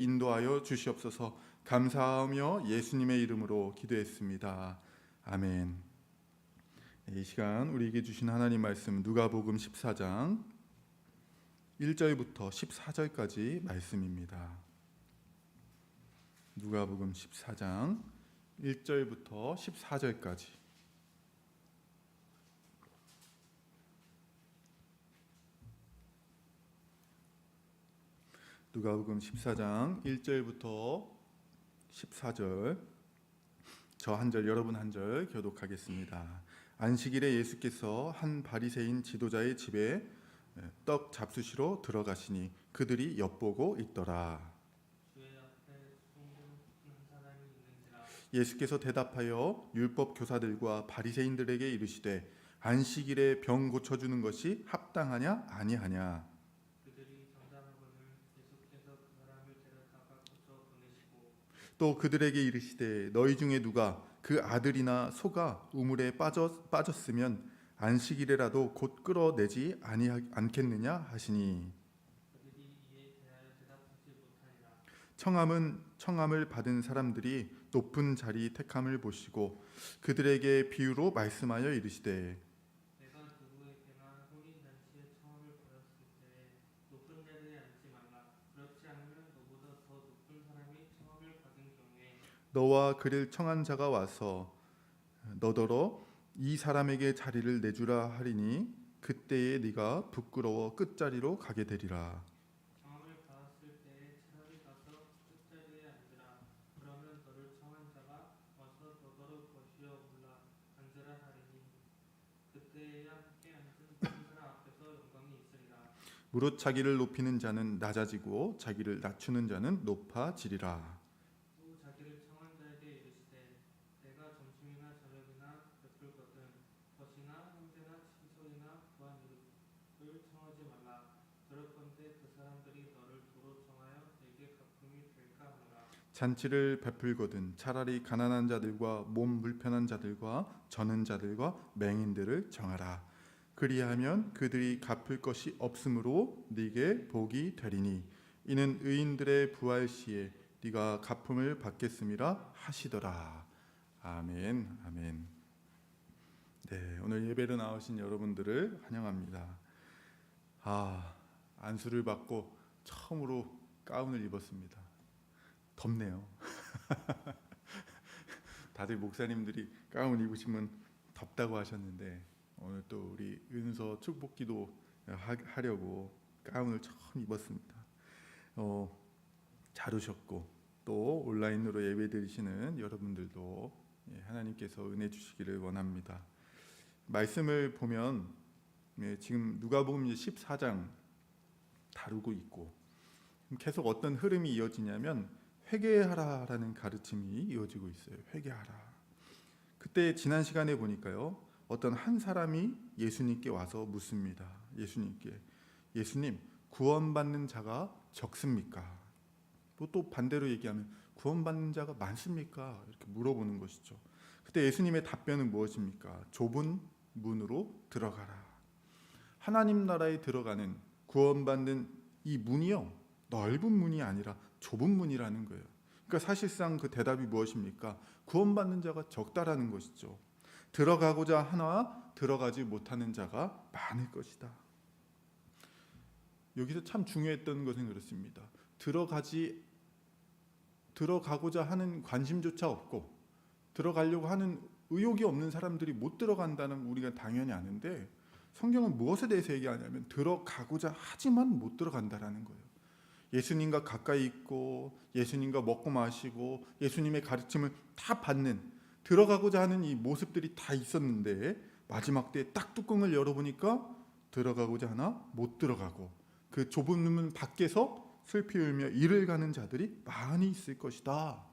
인도하여 주시옵소서. 감사하며 예수님의 이름으로 기도했습니다. 아멘. 이 시간 우리에게 주신 하나님 말씀 누가복음 14장 1절부터 14절까지 말씀입니다. 누가복음 14장 1절부터 14절까지. 누가복음 14장 1절부터 14절, 저 한 절 여러분 한 절 교독하겠습니다. 안식일에 예수께서 한 바리새인 지도자의 집에 떡 잡수시러 들어가시니 그들이 엿보고 있더라. 예수께서 대답하여 율법 교사들과 바리새인들에게 이르시되 안식일에 병 고쳐주는 것이 합당하냐 아니하냐. 또 그들에게 이르시되 너희 중에 누가 그 아들이나 소가 우물에 빠졌으면 안식일에라도 곧 끌어내지 않겠느냐 하시니, 청함을 받은 사람들이 높은 자리 택함을 보시고 그들에게 비유로 말씀하여 이르시되 너와 그를 청한 자가 와서 너더러 이 사람에게 자리를 내주라 하리니 그때에 네가 부끄러워 끝자리로 가게 되리라. 무릇 자기를 높이는 자는 낮아지고 자기를 낮추는 자는 높아지리라. 잔치를 베풀거든 차라리 가난한 자들과 몸 불편한 자들과 저는 자들과 맹인들을 정하라. 그리하면 그들이 갚을 것이 없으므로 네게 복이 되리니 이는 의인들의 부활 시에 네가 갚음을 받겠음이라 하시더라. 아멘. 아멘. 네, 오늘 예배로 나오신 여러분들을 환영합니다. 안수를 받고 처음으로 가운을 입었습니다. 덥네요. 다들 목사님들이 가운 입으시면 덥다고 하셨는데 오늘 또 우리 은서 축복기도 하려고 가운을 처음 입었습니다. 잘 오셨고 또 온라인으로 예배드리시는 여러분들도 하나님께서 은혜 주시기를 원합니다. 말씀을 보면 지금 누가복음 14장 다루고 있고 계속 어떤 흐름이 이어지냐면 회개하라라는 가르침이 이어지고 있어요. 회개하라. 그때 지난 시간에 보니까요, 어떤 한 사람이 예수님께 와서 묻습니다. 예수님, 구원받는 자가 적습니까? 또 반대로 얘기하면 구원받는 자가 많습니까? 이렇게 물어보는 것이죠. 그때 예수님의 답변은 무엇입니까? 좁은 문으로 들어가라. 하나님 나라에 들어가는 구원받는 이 문이요, 넓은 문이 아니라 좁은 문이라는 거예요. 그러니까 사실상 그 대답이 무엇입니까? 구원받는 자가 적다라는 것이죠. 들어가고자 하나 들어가지 못하는 자가 많을 것이다. 여기서 참 중요했던 것은 그렇습니다. 들어가고자 하는 관심조차 없고 들어가려고 하는 의욕이 없는 사람들이 못 들어간다는 우리가 당연히 아는데, 성경은 무엇에 대해서 얘기하냐면 들어가고자 하지만 못 들어간다라는 거예요. 예수님과 가까이 있고 예수님과 먹고 마시고 예수님의 가르침을 다 받는, 들어가고자 하는 이 모습들이 다 있었는데 마지막 때에 딱 뚜껑을 열어보니까 들어가고자 하나 못 들어가고 그 좁은 문 밖에서 슬피 울며 이를 가는 자들이 많이 있을 것이다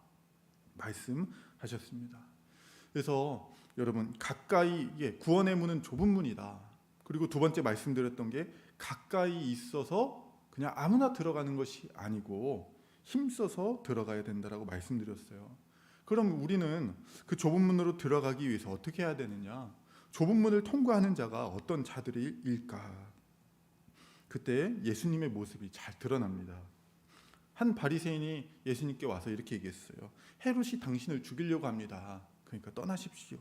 말씀하셨습니다. 그래서 여러분, 가까이, 구원의 문은 좁은 문이다. 그리고 두 번째 말씀드렸던 게 가까이 있어서 그냥 아무나 들어가는 것이 아니고 힘써서 들어가야 된다라고 말씀드렸어요. 그럼 우리는 그 좁은 문으로 들어가기 위해서 어떻게 해야 되느냐? 좁은 문을 통과하는 자가 어떤 자들일까? 그때 예수님의 모습이 잘 드러납니다. 한 바리새인이 예수님께 와서 이렇게 얘기했어요. 헤롯이 당신을 죽이려고 합니다. 그러니까 떠나십시오.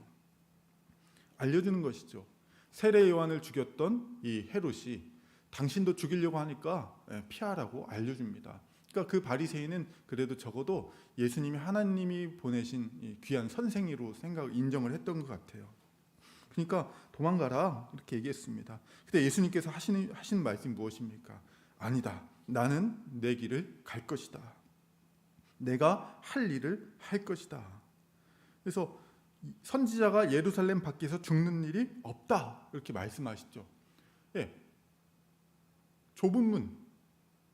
알려주는 것이죠. 세례 요한을 죽였던 이 헤롯이 당신도 죽이려고 하니까 피하라고 알려줍니다. 그러니까 그 바리새인은 그래도 적어도 예수님이 하나님이 보내신 이 귀한 선생으로 인정을 했던 것 같아요. 그러니까 도망가라 이렇게 얘기했습니다. 근데 예수님께서 하신 말씀이 무엇입니까? 아니다. 나는 내 길을 갈 것이다. 내가 할 일을 할 것이다. 그래서 선지자가 예루살렘 밖에서 죽는 일이 없다 이렇게 말씀하시죠. 예. 좁은 문,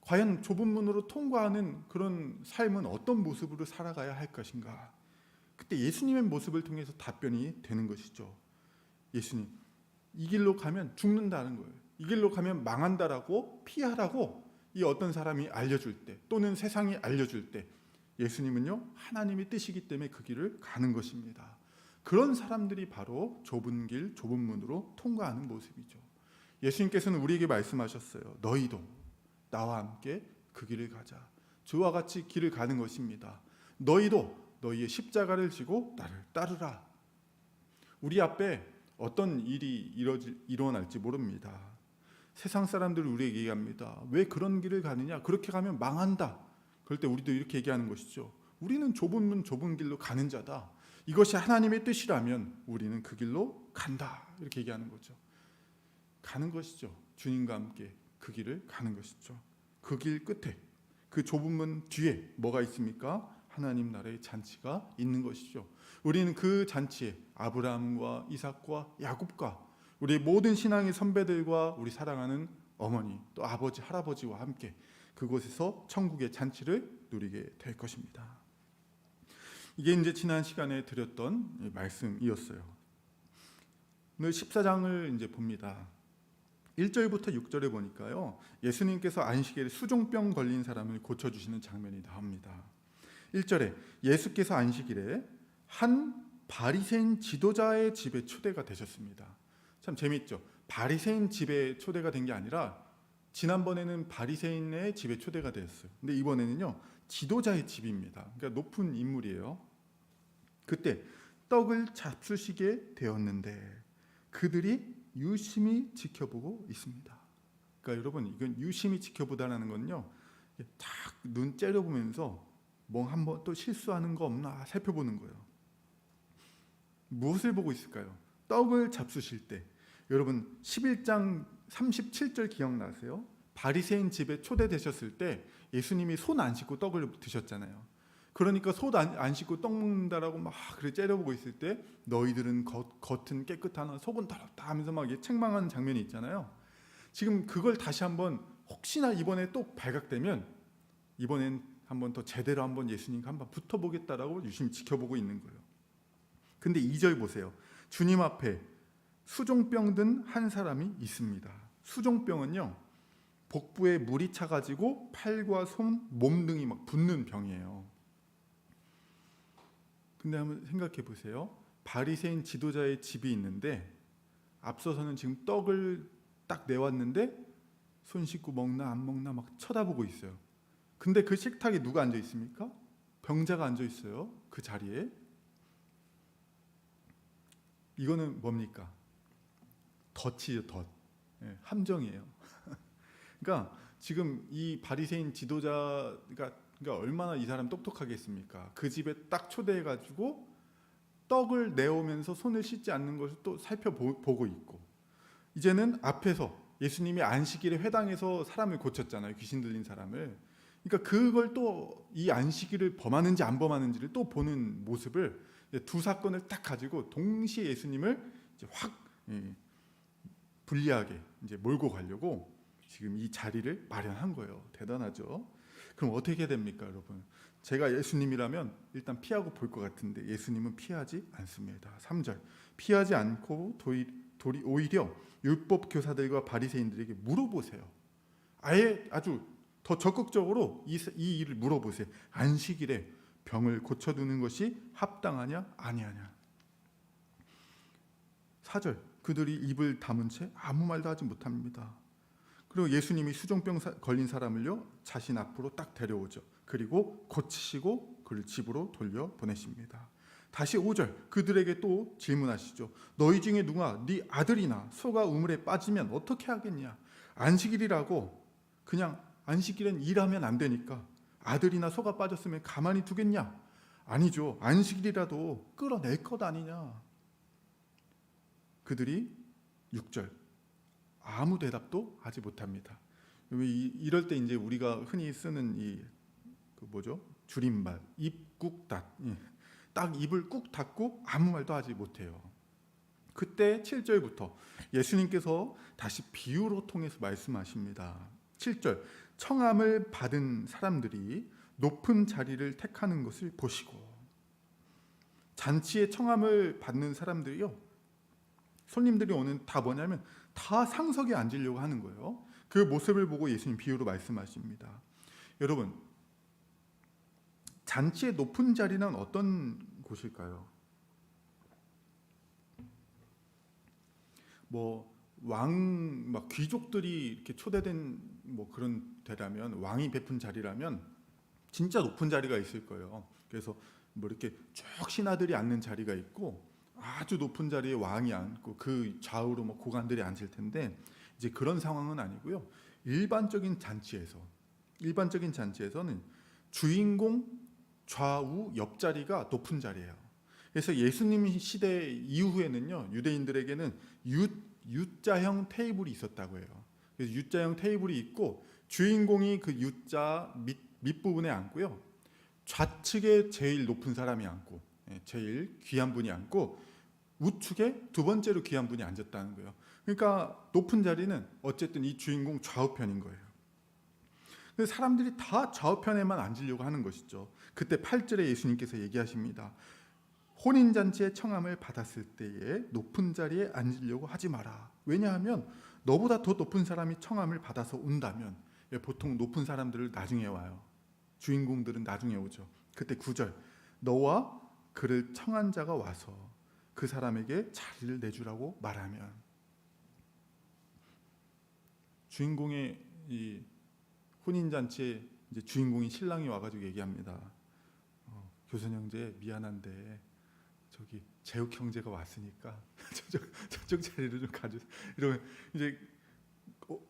과연 좁은 문으로 통과하는 그런 삶은 어떤 모습으로 살아가야 할 것인가? 그때 예수님의 모습을 통해서 답변이 되는 것이죠. 예수님, 이 길로 가면 죽는다는 거예요. 이 길로 가면 망한다라고 피하라고 이 어떤 사람이 알려줄 때 또는 세상이 알려줄 때 예수님은요 하나님의 뜻이기 때문에 그 길을 가는 것입니다. 그런 사람들이 바로 좁은 길, 좁은 문으로 통과하는 모습이죠. 예수님께서는 우리에게 말씀하셨어요. 너희도 나와 함께 그 길을 가자. 저와 같이 길을 가는 것입니다. 너희도 너희의 십자가를 지고 나를 따르라. 우리 앞에 어떤 일이 일어날지 모릅니다. 세상 사람들은 우리에게 얘기합니다. 왜 그런 길을 가느냐? 그렇게 가면 망한다. 그럴 때 우리도 이렇게 얘기하는 것이죠. 우리는 좁은 문, 좁은 길로 가는 자다. 이것이 하나님의 뜻이라면 우리는 그 길로 간다. 이렇게 얘기하는 거죠. 가는 것이죠. 주님과 함께 그 길을 가는 것이죠. 그 길 끝에, 그 좁은 문 뒤에 뭐가 있습니까? 하나님 나라의 잔치가 있는 것이죠. 우리는 그 잔치에 아브라함과 이삭과 야곱과 우리 모든 신앙의 선배들과 우리 사랑하는 어머니 또 아버지 할아버지와 함께 그곳에서 천국의 잔치를 누리게 될 것입니다. 이게 이제 지난 시간에 드렸던 말씀이었어요. 오늘 14장을 이제 봅니다. 1절부터 6절에 보니까요. 예수님께서 안식일에 수종병 걸린 사람을 고쳐주시는 장면이 나옵니다. 1절에 예수께서 안식일에 한 바리새인 지도자의 집에 초대가 되셨습니다. 참 재밌죠. 바리새인 집에 초대가 된 게 아니라 지난번에는 바리새인의 집에 초대가 되었어요. 근데 이번에는요. 지도자의 집입니다. 그러니까 높은 인물이에요. 그때 떡을 잡수시게 되었는데 그들이 유심히 지켜보고 있습니다. 그러니까 여러분 이건 유심히 지켜보다라는 건요. 딱 눈 째려보면서 뭐 한번 또 실수하는 거 없나 살펴보는 거예요. 무엇을 보고 있을까요? 떡을 잡수실 때 여러분 11장 37절 기억나세요? 바리새인 집에 초대되셨을 때 예수님이 손 안 씻고 떡을 드셨잖아요. 그러니까 손 안 씻고 떡 먹는다라고 막 그래 째려보고 있을 때 너희들은 겉은 깨끗하나 속은 더럽다 하면서 막 책망하는 장면이 있잖아요. 지금 그걸 다시 한번 혹시나 이번에 또 발각되면 이번엔 한번 더 제대로 한번 예수님과 한번 붙어보겠다라고 유심히 지켜보고 있는 거예요. 근데 2절 보세요. 주님 앞에 수종병 든 한 사람이 있습니다. 수종병은요. 복부에 물이 차가지고 팔과 손, 몸 등이 막 붓는 병이에요. 근데 한번 생각해 보세요. 바리새인 지도자의 집이 있는데 앞서서는 지금 떡을 딱 내왔는데 손 씻고 먹나 안 먹나 막 쳐다보고 있어요. 근데 그 식탁에 누가 앉아 있습니까? 병자가 앉아 있어요. 그 자리에. 이거는 뭡니까? 덫이죠, 덫. 네, 함정이에요. 그러니까 지금 이 바리새인 지도자가 얼마나 이 사람 똑똑하겠습니까? 그 집에 딱 초대해가지고 떡을 내오면서 손을 씻지 않는 것을 또 살펴보고 있고 이제는 앞에서 예수님이 안식일에 회당에서 사람을 고쳤잖아요. 귀신 들린 사람을. 그러니까 그걸 또 이 안식일을 범하는지 안 범하는지를 또 보는 모습을 두 사건을 딱 가지고 동시에 예수님을 이제 확 불리하게 이제 몰고 가려고 지금 이 자리를 마련한 거예요. 대단하죠. 그럼 어떻게 됩니까, 여러분? 제가 예수님이라면 일단 피하고 볼 것 같은데 예수님은 피하지 않습니다. 3절 피하지 않고 오히려 율법 교사들과 바리새인들에게 물어보세요. 아예 아주 더 적극적으로 이 일을 물어보세요. 안식일에 병을 고쳐두는 것이 합당하냐 아니하냐. 4절 그들이 입을 다문 채 아무 말도 하지 못합니다. 그리고 예수님이 수종병 걸린 사람을요 자신 앞으로 딱 데려오죠. 그리고 고치시고 그를 집으로 돌려 보내십니다. 다시 5절 그들에게 또 질문하시죠. 너희 중에 누가 네 아들이나 소가 우물에 빠지면 어떻게 하겠냐? 안식일이라고 그냥 안식일엔 일하면 안 되니까 아들이나 소가 빠졌으면 가만히 두겠냐? 아니죠. 안식일이라도 끌어낼 것 아니냐? 그들이 6절 아무 대답도 하지 못합니다. 이럴 때 이제 우리가 흔히 쓰는 그 뭐죠? 줄임말 입 꾹 닫. 딱 입을 꾹 닫고 아무 말도 하지 못해요. 그때 7절부터 예수님께서 다시 비유로 통해서 말씀하십니다. 7절 청함을 받은 사람들이 높은 자리를 택하는 것을 보시고 잔치에 청함을 받는 사람들이요 손님들이 오는 다 뭐냐면 다 상석에 앉으려고 하는 거예요. 그 모습을 보고 예수님 비유로 말씀하십니다. 여러분 잔치의 높은 자리는 어떤 곳일까요? 막 귀족들이 이렇게 초대된 그런 데라면 왕이 베푼 자리라면 진짜 높은 자리가 있을 거예요. 그래서 이렇게 쭉 신하들이 앉는 자리가 있고 아주 높은 자리에 왕이 앉고 그 좌우로 고관들이 앉을 텐데 이제 그런 상황은 아니고요. 일반적인 잔치에서는 주인공 좌우 옆자리가 높은 자리예요. 그래서 예수님 시대 이후에는요 유대인들에게는 U자형 테이블이 있었다고 해요. 그래서 U자형 테이블이 있고 주인공이 그 U자 밑부분에 앉고요. 좌측에 제일 높은 사람이 앉고 제일 귀한 분이 앉고 우측에 두 번째로 귀한 분이 앉았다는 거예요. 그러니까 높은 자리는 어쨌든 이 주인공 좌우편인 거예요. 그래서 사람들이 다 좌우편에만 앉으려고 하는 것이죠. 그때 8절에 예수님께서 얘기하십니다. 혼인잔치에 청함을 받았을 때에 높은 자리에 앉으려고 하지 마라. 왜냐하면 너보다 더 높은 사람이 청함을 받아서 온다면 보통 높은 사람들을 나중에 와요. 주인공들은 나중에 오죠. 그때 9절 너와 그를 청한 자가 와서 그 사람에게 자리를 내주라고 말하면 주인공의 이 혼인잔치에 이제 주인공인 신랑이 와가지고 얘기합니다. 교선 형제 미안한데 저기 재욱 형제가 왔으니까 저쪽 자리를 좀 가주세요. 이러면 이제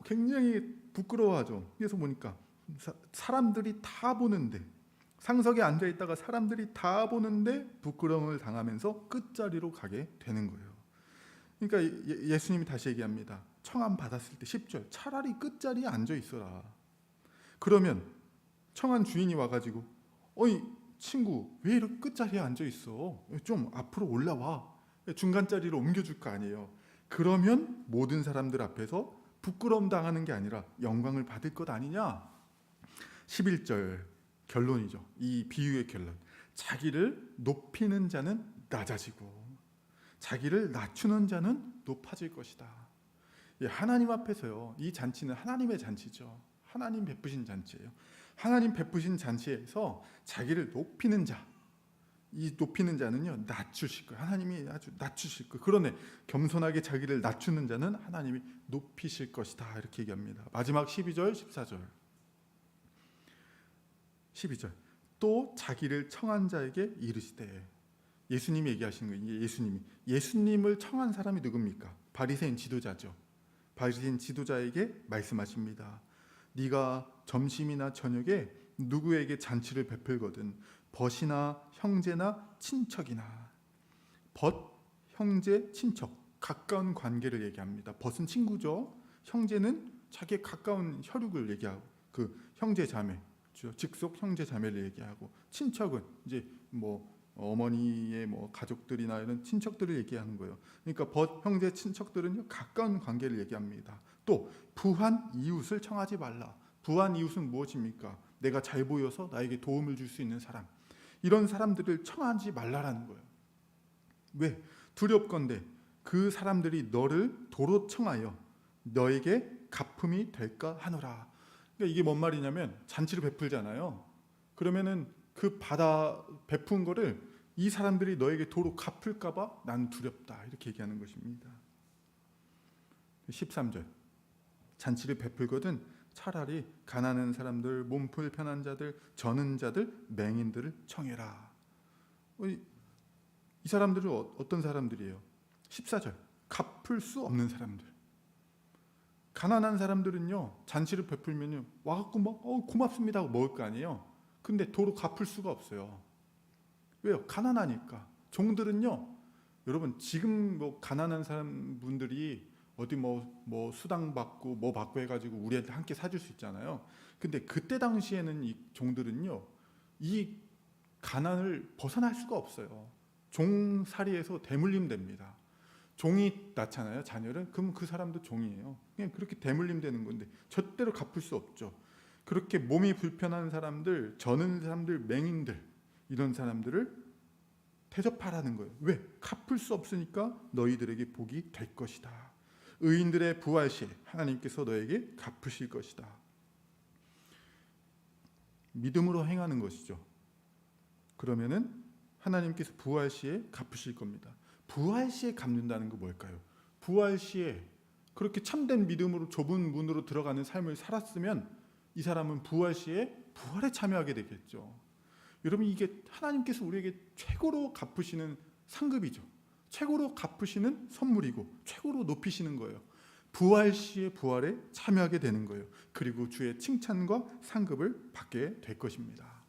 굉장히 부끄러워하죠. 그래서 보니까 사람들이 다 보는데 상석에 앉아 있다가 사람들이 다 보는데 부끄러움을 당하면서 끝자리로 가게 되는 거예요. 그러니까 예수님이 다시 얘기합니다. 청함 받았을 때 10절 차라리 끝자리에 앉아 있어라. 그러면 청한 주인이 와가지고 어이 친구 왜 이렇게 끝자리에 앉아 있어? 좀 앞으로 올라와. 중간 자리로 옮겨줄 거 아니에요. 그러면 모든 사람들 앞에서 부끄러움 당하는 게 아니라 영광을 받을 것 아니냐? 11절 결론이죠. 이 비유의 결론. 자기를 높이는 자는 낮아지고 자기를 낮추는 자는 높아질 것이다. 하나님 앞에서요. 이 잔치는 하나님의 잔치죠. 하나님 베푸신 잔치예요. 하나님 베푸신 잔치에서 자기를 높이는 자, 이 높이는 자는요 낮추실 거예요. 하나님이 아주 낮추실 거예요. 그러네 겸손하게 자기를 낮추는 자는 하나님이 높이실 것이다 이렇게 얘기합니다. 마지막 12절, 14절. 12절 또 자기를 청한 자에게 이르시되 예수님이 얘기하시는 거예요. 예수님을 청한 사람이 누굽니까? 바리새인 지도자죠. 바리새인 지도자에게 말씀하십니다. 네가 점심이나 저녁에 누구에게 잔치를 베풀거든 벗이나 형제나 친척이나 벗, 형제, 친척 가까운 관계를 얘기합니다. 벗은 친구죠. 형제는 자기의 가까운 혈육을 얘기하고 그 형제 자매 직속 형제 자매를 얘기하고 친척은 이제 어머니의 가족들이나 이런 친척들을 얘기하는 거예요. 그러니까 벗 형제 친척들은요 가까운 관계를 얘기합니다. 또 부한 이웃을 청하지 말라. 부한 이웃은 무엇입니까? 내가 잘 보여서 나에게 도움을 줄 수 있는 사람. 이런 사람들을 청하지 말라라는 거예요. 왜? 두렵건대 그 사람들이 너를 도로 청하여 너에게 갚음이 될까 하노라. 그러니까 이게 뭔 말이냐면 잔치를 베풀잖아요. 그러면은 그 받아 베푼 거를 이 사람들이 너에게 도로 갚을까 봐 난 두렵다. 이렇게 얘기하는 것입니다. 13절 잔치를 베풀거든 차라리 가난한 사람들, 몸 불편한 자들, 저는 자들, 맹인들을 청해라. 이 사람들은 어떤 사람들이에요? 14절 갚을 수 없는 사람들. 가난한 사람들은요, 잔치를 베풀면요, 와갖고 막 고맙습니다 하고 먹을 거 아니에요. 근데 도로 갚을 수가 없어요. 왜요? 가난하니까. 종들은요, 여러분 지금 가난한 사람분들이 어디 수당 받고 뭐 받고 해가지고 우리한테 함께 사줄 수 있잖아요. 근데 그때 당시에는 이 종들은요, 이 가난을 벗어날 수가 없어요. 종살이에서 대물림 됩니다. 종이 낳잖아요, 자녀를. 그럼 그 사람도 종이에요. 그냥 그렇게 대물림 되는 건데 절대로 갚을 수 없죠. 그렇게 몸이 불편한 사람들, 저는 사람들, 맹인들, 이런 사람들을 대접하라는 거예요. 왜? 갚을 수 없으니까 너희들에게 복이 될 것이다. 의인들의 부활 시에 하나님께서 너에게 갚으실 것이다. 믿음으로 행하는 것이죠. 그러면은 하나님께서 부활 시에 갚으실 겁니다. 부활 시에 갚는다는 거 뭘까요? 부활 시에 그렇게 참된 믿음으로 좁은 문으로 들어가는 삶을 살았으면 이 사람은 부활 시에 부활에 참여하게 되겠죠. 여러분, 이게 하나님께서 우리에게 최고로 갚으시는 상급이죠. 최고로 갚으시는 선물이고 최고로 높이시는 거예요. 부활 시에 부활에 참여하게 되는 거예요. 그리고 주의 칭찬과 상급을 받게 될 것입니다.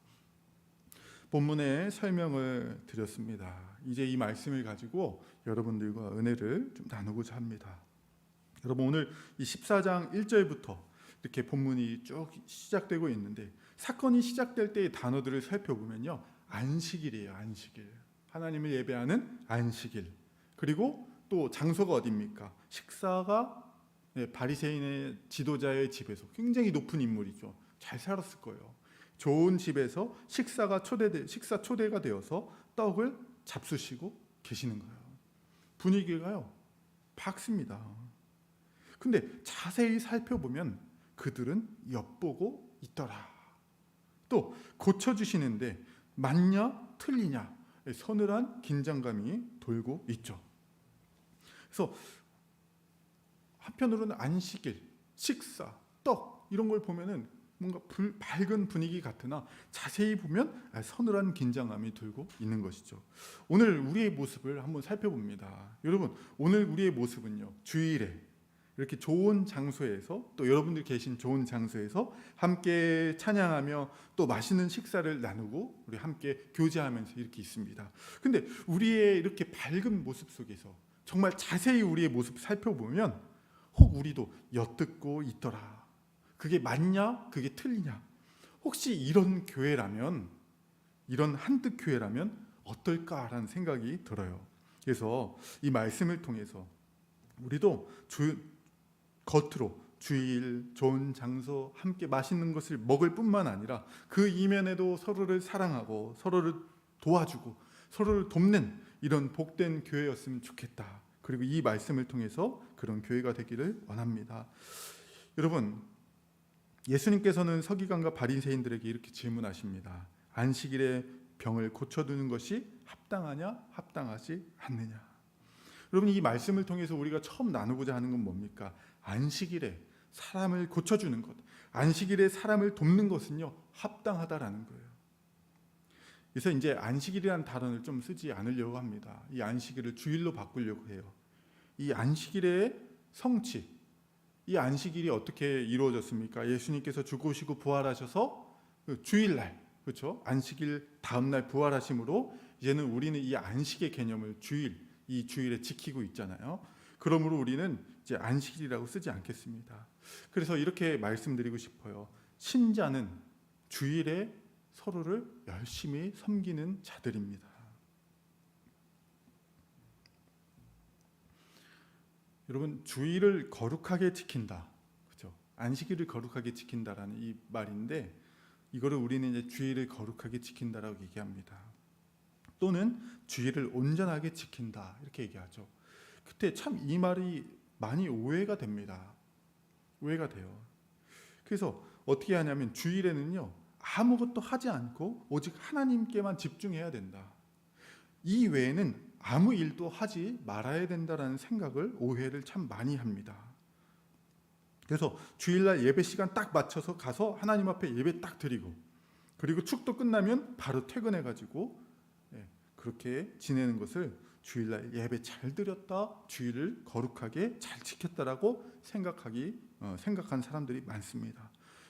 본문의 설명을 드렸습니다. 이제 이 말씀을 가지고 여러분들과 은혜를 좀 나누고자 합니다. 여러분, 오늘 이 14장 1절부터 이렇게 본문이 쭉 시작되고 있는데, 사건이 시작될 때의 단어들을 살펴보면요, 안식일이에요. 안식일. 하나님을 예배하는 안식일. 그리고 또 장소가 어디입니까? 식사가 바리새인의 지도자의 집에서, 굉장히 높은 인물이죠. 잘 살았을 거예요. 좋은 집에서 식사 초대가 되어서 떡을 잡수시고 계시는 거예요. 분위기가요, 밝습니다. 근데 자세히 살펴보면 그들은 엿보고 있더라. 또 고쳐주시는데 맞냐 틀리냐 서늘한 긴장감이 돌고 있죠. 그래서 한편으로는 안식일, 식사, 떡 이런 걸 보면은 뭔가 밝은 분위기 같으나 자세히 보면 서늘한 긴장감이 들고 있는 것이죠. 오늘 우리의 모습을 한번 살펴봅니다. 여러분, 오늘 우리의 모습은요, 주일에 이렇게 좋은 장소에서, 또 여러분들 계신 좋은 장소에서 함께 찬양하며 또 맛있는 식사를 나누고 우리 함께 교제하면서 이렇게 있습니다. 근데 우리의 이렇게 밝은 모습 속에서 정말 자세히 우리의 모습 살펴보면 혹 우리도 엿듣고 있더라. 그게 맞냐? 그게 틀리냐? 혹시 이런 교회라면, 이런 한뜻 교회라면 어떨까라는 생각이 들어요. 그래서 이 말씀을 통해서 우리도 겉으로 주일, 좋은 장소, 함께 맛있는 것을 먹을 뿐만 아니라 그 이면에도 서로를 사랑하고 서로를 도와주고 서로를 돕는 이런 복된 교회였으면 좋겠다. 그리고 이 말씀을 통해서 그런 교회가 되기를 원합니다. 여러분, 예수님께서는 서기관과 바리새인들에게 이렇게 질문하십니다. 안식일에 병을 고쳐두는 것이 합당하냐, 합당하지 않느냐. 여러분, 이 말씀을 통해서 우리가 처음 나누고자 하는 건 뭡니까? 안식일에 사람을 고쳐주는 것, 안식일에 사람을 돕는 것은요, 합당하다라는 거예요. 그래서 이제 안식일이라는 단어를 좀 쓰지 않으려고 합니다. 이 안식일을 주일로 바꾸려고 해요. 이 안식일의 성취, 이 안식일이 어떻게 이루어졌습니까? 예수님께서 죽으시고 부활하셔서 주일날, 그렇죠? 안식일 다음날 부활하심으로 이제는 우리는 이 안식의 개념을 이 주일에 지키고 있잖아요. 그러므로 우리는 이제 안식일이라고 쓰지 않겠습니다. 그래서 이렇게 말씀드리고 싶어요. 신자는 주일에 서로를 열심히 섬기는 자들입니다. 여러분, 주일을 거룩하게 지킨다, 그렇죠? 안식일을 거룩하게 지킨다라는 이 말인데, 이거를 우리는 이제 주일을 거룩하게 지킨다라고 얘기합니다. 또는 주일을 온전하게 지킨다 이렇게 얘기하죠. 그때 참 이 말이 많이 오해가 됩니다. 오해가 돼요. 그래서 어떻게 하냐면 주일에는요, 아무것도 하지 않고 오직 하나님께만 집중해야 된다. 이 외에는 아무 일도 하지 말아야 된다라는 생각을, 오해를 참 많이 합니다. 그래서 주일날 예배 시간 딱 맞춰서 가서 하나님 앞에 예배 딱 드리고, 그리고 축도 끝나면 바로 퇴근해가지고 그렇게 지내는 것을 주일날 예배 잘 드렸다, 주일을 거룩하게 잘 지켰다라고 생각한 사람들이 많습니다.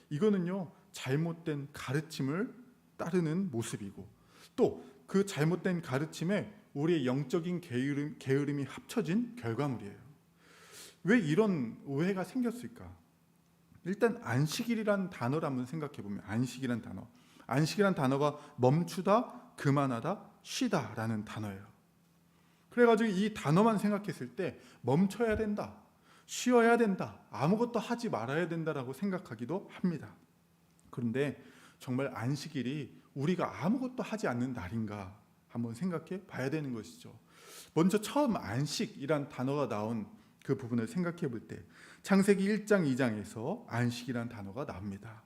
이거는요, 잘못된 가르침을 따르는 모습이고, 또 그 잘못된 가르침에 우리의 영적인 게으름이 합쳐진 결과물이에요. 왜 이런 오해가 생겼을까? 일단 안식일이란 단어를 한번 생각해 보면, 안식이란 단어가 멈추다, 그만하다, 쉬다라는 단어예요. 그래가지고 이 단어만 생각했을 때 멈춰야 된다, 쉬어야 된다, 아무것도 하지 말아야 된다라고 생각하기도 합니다. 그런데 정말 안식일이 우리가 아무것도 하지 않는 날인가 한번 생각해 봐야 되는 것이죠. 먼저 처음 안식이란 단어가 나온 그 부분을 생각해 볼 때 창세기 1장 2장에서 안식이란 단어가 나옵니다.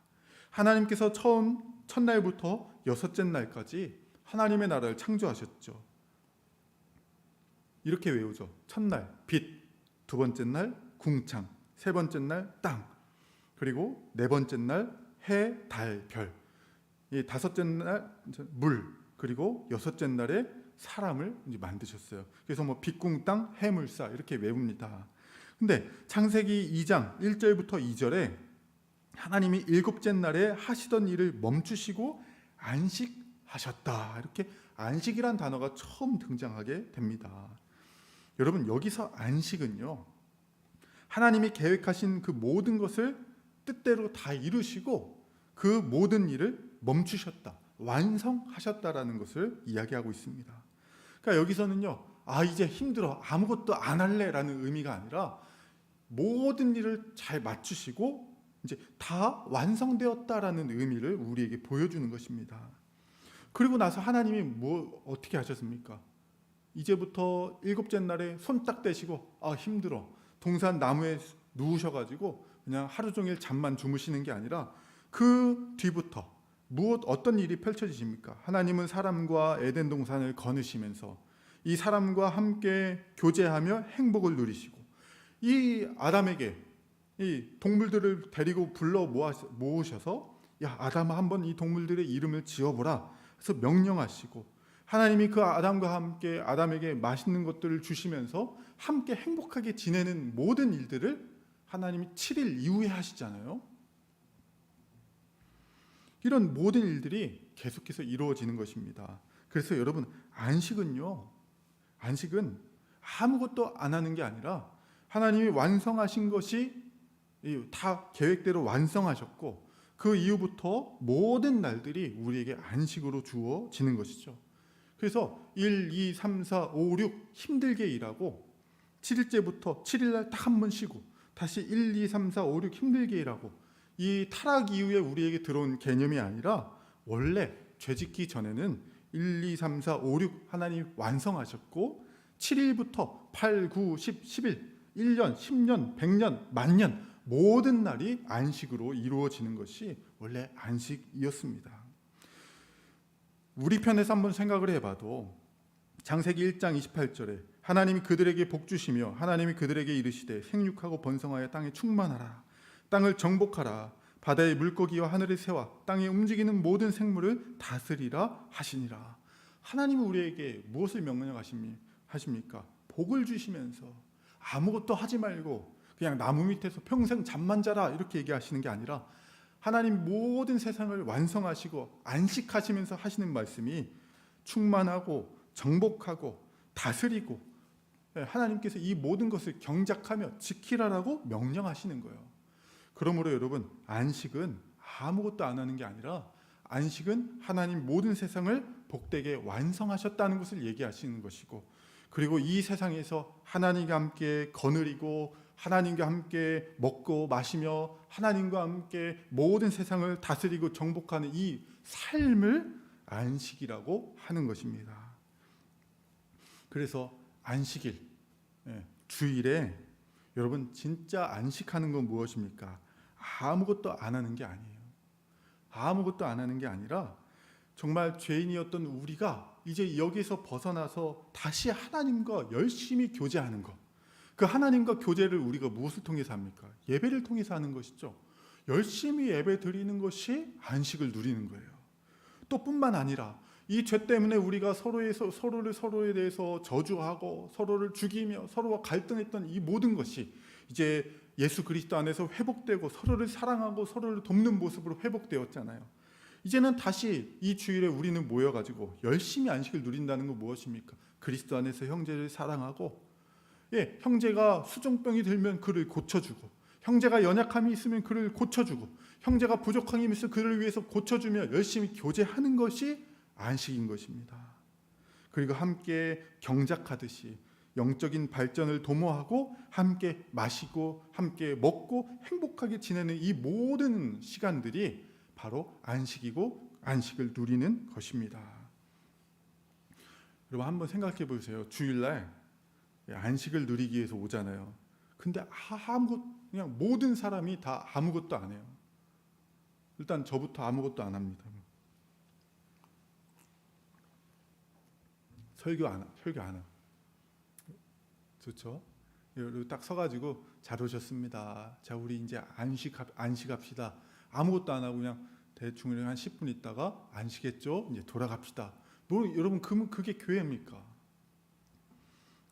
하나님께서 첫날부터 여섯째 날까지 하나님의 나라를 창조하셨죠. 이렇게 외우죠. 첫날 빛, 두 번째 날 궁창, 세 번째 날 땅, 그리고 네 번째 날 해, 달, 별, 이 다섯째 날 물, 그리고 여섯째 날에 사람을 이제 만드셨어요. 그래서 뭐 빛궁 땅, 해물사 이렇게 외웁니다. 근데 창세기 2장 1절부터 2절에 하나님이 일곱째 날에 하시던 일을 멈추시고 안식하셨다, 이렇게 안식이란 단어가 처음 등장하게 됩니다. 여러분, 여기서 안식은요, 하나님이 계획하신 그 모든 것을 뜻대로 다 이루시고 그 모든 일을 멈추셨다, 완성하셨다라는 것을 이야기하고 있습니다. 그러니까 여기서는요, 이제 힘들어, 아무것도 안 할래라는 의미가 아니라 모든 일을 잘 맞추시고 이제 다 완성되었다라는 의미를 우리에게 보여주는 것입니다. 그리고 나서 하나님이 어떻게 하셨습니까? 이제부터 일곱째 날에 손 딱 떼시고 힘들어, 동산 나무에 누우셔가지고 그냥 하루 종일 잠만 주무시는 게 아니라 그 뒤부터 어떤 일이 펼쳐지십니까? 하나님은 사람과 에덴 동산을 거느시면서 이 사람과 함께 교제하며 행복을 누리시고, 이 아담에게 이 동물들을 데리고 불러 모으셔서 야, 아담아, 한번 이 동물들의 이름을 지어보라 해서 명령하시고, 하나님이 그 아담과 함께 아담에게 맛있는 것들을 주시면서 함께 행복하게 지내는 모든 일들을 하나님이 7일 이후에 하시잖아요. 이런 모든 일들이 계속해서 이루어지는 것입니다. 그래서 여러분, 안식은 아무것도 안 하는 게 아니라 하나님이 완성하신 것이 다 계획대로 완성하셨고, 그 이후부터 모든 날들이 우리에게 안식으로 주어지는 것이죠. 그래서 1, 2, 3, 4, 5, 6 힘들게 일하고 7일째부터 7일날 딱 한 번 쉬고 다시 1, 2, 3, 4, 5, 6 힘들게 일하고, 이 타락 이후에 우리에게 들어온 개념이 아니라 원래 죄짓기 전에는 1, 2, 3, 4, 5, 6 하나님 완성하셨고 7일부터 8, 9, 10, 11, 1년, 10년, 100년, 만년 모든 날이 안식으로 이루어지는 것이 원래 안식이었습니다. 우리 편에서 한번 생각을 해봐도 창세기 1장 28절에 하나님이 그들에게 복주시며 하나님이 그들에게 이르시되 생육하고 번성하여 땅에 충만하라, 땅을 정복하라, 바다의 물고기와 하늘의 새와 땅에 움직이는 모든 생물을 다스리라 하시니라. 하나님은 우리에게 무엇을 명령하십니까? 복을 주시면서 아무것도 하지 말고 그냥 나무 밑에서 평생 잠만 자라 이렇게 얘기하시는 게 아니라 하나님 모든 세상을 완성하시고 안식하시면서 하시는 말씀이 충만하고 정복하고 다스리고, 하나님께서 이 모든 것을 경작하며 지키라라고 명령하시는 거예요. 그러므로 여러분, 안식은 아무것도 안 하는 게 아니라 안식은 하나님 모든 세상을 복되게 완성하셨다는 것을 얘기하시는 것이고, 그리고 이 세상에서 하나님과 함께 거느리고 하나님과 함께 먹고 마시며 하나님과 함께 모든 세상을 다스리고 정복하는 이 삶을 안식이라고 하는 것입니다. 그래서 안식일, 주일에 여러분 진짜 안식하는 건 무엇입니까? 아무것도 안 하는 게 아니에요. 아무것도 안 하는 게 아니라 정말 죄인이었던 우리가 이제 여기서 벗어나서 다시 하나님과 열심히 교제하는 것, 그 하나님과 교제를 우리가 무엇을 통해서 합니까? 예배를 통해서 하는 것이죠. 열심히 예배 드리는 것이 안식을 누리는 거예요. 또 뿐만 아니라 이 죄 때문에 우리가 서로에 대해서 저주하고 서로를 죽이며 서로와 갈등했던 이 모든 것이 이제 예수 그리스도 안에서 회복되고 서로를 사랑하고 서로를 돕는 모습으로 회복되었잖아요. 이제는 다시 이 주일에 우리는 모여가지고 열심히 안식을 누린다는 건 무엇입니까? 그리스도 안에서 형제를 사랑하고, 형제가 수종병이 들면 그를 고쳐주고, 형제가 연약함이 있으면 그를 고쳐주고, 형제가 부족함이 있으면 그를 위해서 고쳐주며 열심히 교제하는 것이 안식인 것입니다. 그리고 함께 경작하듯이 영적인 발전을 도모하고 함께 마시고 함께 먹고 행복하게 지내는 이 모든 시간들이 바로 안식이고 안식을 누리는 것입니다. 여러분 한번 생각해 보세요. 주일날 안식을 누리기 위해서 오잖아요. 근데 그냥 모든 사람이 다 아무것도 안 해요. 일단 저부터 아무것도 안 합니다. 설교 안 해요. 좋죠? 여기 딱 서가지고 잘 오셨습니다. 자, 우리 이제 안식합시다. 아무것도 안 하고 그냥 대충 한 10분 있다가 안식했죠? 이제 돌아갑시다. 여러분 그러면 그게 교회입니까?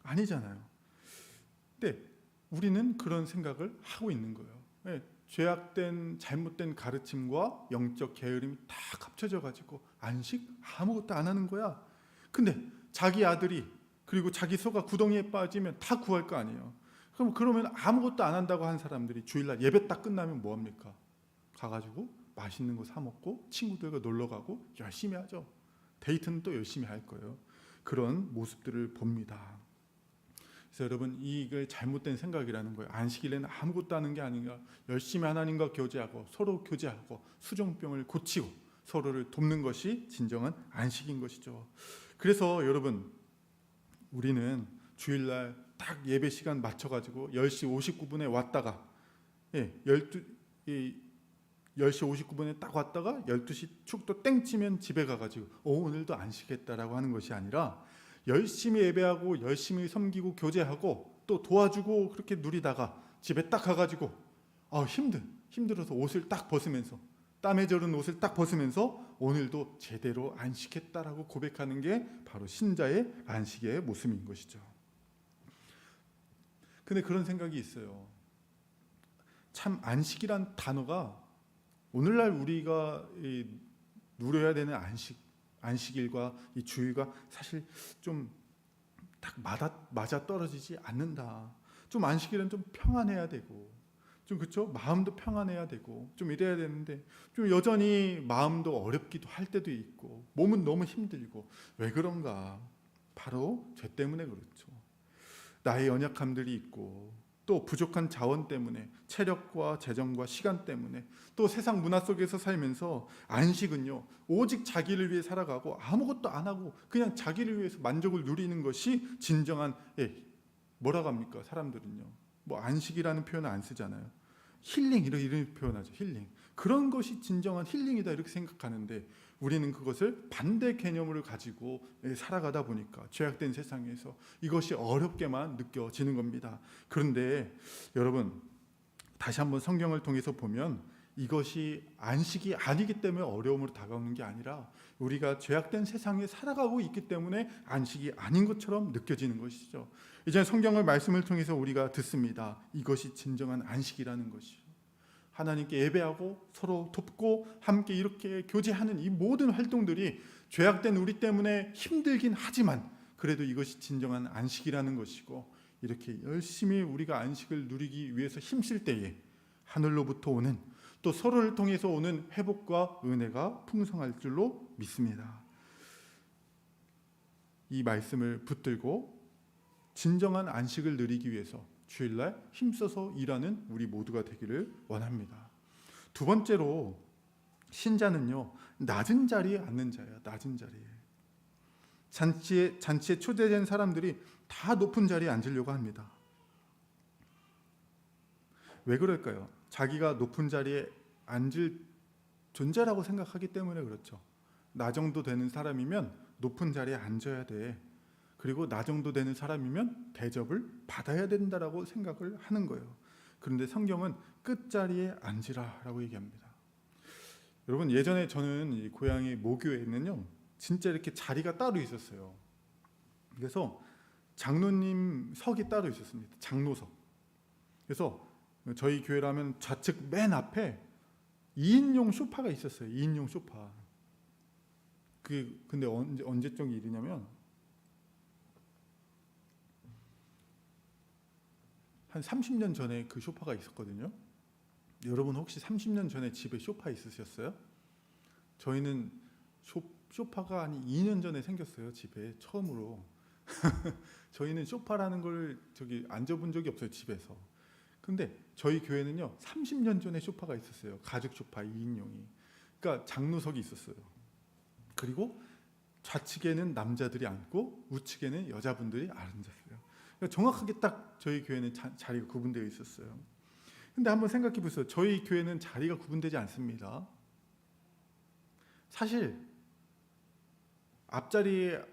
아니잖아요. 근데 우리는 그런 생각을 하고 있는 거예요. 죄악된 잘못된 가르침과 영적 게으름이 다 합쳐져 가지고 안식 아무것도 안 하는 거야. 근데 자기 아들이 그리고 자기 소가 구덩이에 빠지면 다 구할 거 아니에요. 그러면 아무것도 안 한다고 한 사람들이 주일날 예배 딱 끝나면 뭐 합니까? 가가지고 맛있는 거 사 먹고 친구들과 놀러 가고 열심히 하죠. 데이트는 또 열심히 할 거예요. 그런 모습들을 봅니다. 그래서 여러분 이게 잘못된 생각이라는 거예요. 안식일에는 아무것도 하는 게 아닌가. 열심히 하나님과 교제하고 서로 교제하고 수종병을 고치고 서로를 돕는 것이 진정한 안식인 것이죠. 그래서 여러분 우리는 주일날 딱 예배 시간 맞춰가지고 10시 59분에 왔다가 10시 59분에 딱 왔다가 12시 축도 땡 치면 집에 가가지고 오늘도 안식했다라고 하는 것이 아니라 열심히 예배하고 열심히 섬기고 교제하고 또 도와주고 그렇게 누리다가 집에 딱 가가지고 힘들어서 옷을 딱 벗으면서 땀에 절은 옷을 딱 벗으면서 오늘도 제대로 안식했다라고 고백하는 게 바로 신자의 안식의 모습인 것이죠. 근데 그런 생각이 있어요. 참 안식이란 단어가 오늘날 우리가 누려야 되는 안식일과 이 주일과 사실 좀 딱 맞아 떨어지지 않는다. 좀 안식일은 좀 평안해야 되고 좀 그렇죠? 마음도 평안해야 되고 좀 이래야 되는데 좀 여전히 마음도 어렵기도 할 때도 있고 몸은 너무 힘들고 왜 그런가? 바로 죄 때문에 그렇죠. 나의 연약함들이 있고 또 부족한 자원 때문에 체력과 재정과 시간 때문에 또 세상 문화 속에서 살면서 안식은요 오직 자기를 위해 살아가고 아무것도 안 하고 그냥 자기를 위해서 만족을 누리는 것이 진정한 뭐라고 합니까? 사람들은요 뭐 안식이라는 표현을 안 쓰잖아요. 힐링 이런 표현하죠. 힐링. 그런 것이 진정한 힐링이다 이렇게 생각하는데 우리는 그것을 반대 개념으로 가지고 살아가다 보니까 죄악된 세상에서 이것이 어렵게만 느껴지는 겁니다. 그런데 여러분 다시 한번 성경을 통해서 보면 이것이 안식이 아니기 때문에 어려움으로 다가오는 게 아니라 우리가 죄악된 세상에 살아가고 있기 때문에 안식이 아닌 것처럼 느껴지는 것이죠. 이제 성경의 말씀을 통해서 우리가 듣습니다. 이것이 진정한 안식이라는 것이요. 하나님께 예배하고 서로 돕고 함께 이렇게 교제하는 이 모든 활동들이 죄악된 우리 때문에 힘들긴 하지만 그래도 이것이 진정한 안식이라는 것이고 이렇게 열심히 우리가 안식을 누리기 위해서 힘쓸 때에 하늘로부터 오는 또 서로를 통해서 오는 회복과 은혜가 풍성할 줄로 믿습니다. 이 말씀을 붙들고 진정한 안식을 누리기 위해서 주일날 힘써서 일하는 우리 모두가 되기를 원합니다. 두 번째로 신자는요 낮은 자리에 앉는 자예요. 낮은 자리에. 잔치에 초대된 사람들이 다 높은 자리에 앉으려고 합니다. 왜 그럴까요? 자기가 높은 자리에 앉을 존재라고 생각하기 때문에 그렇죠. 나 정도 되는 사람이면 높은 자리에 앉아야 돼. 그리고 나 정도 되는 사람이면 대접을 받아야 된다라고 생각을 하는 거예요. 그런데 성경은 끝자리에 앉으라라고 얘기합니다. 여러분, 예전에 저는 이 고향의 모교에는요 진짜 이렇게 자리가 따로 있었어요. 그래서 장로님 석이 따로 있었습니다. 장로석. 그래서 저희 교회라면 좌측 맨 앞에 2인용 소파가 있었어요. 2인용 소파. 근데 언제적 일이냐면 한 30년 전에 그 소파가 있었거든요. 여러분 혹시 30년 전에 집에 소파 있으셨어요? 저희는 소파가 한 2년 전에 생겼어요. 집에 처음으로. 저희는 소파라는 걸 앉아본 적이 없어요. 집에서. 근데 저희 교회는요 30년 전에 소파가 있었어요. 가죽 소파 2인용이. 그러니까 장로석이 있었어요. 그리고 좌측에는 남자들이 앉고 우측에는 여자분들이 앉았어요. 그러니까 정확하게 딱 저희 교회는 자리가 구분되어 있었어요. 근데 한번 생각해 보세요. 저희 교회는 자리가 구분되지 않습니다. 사실 앞자리에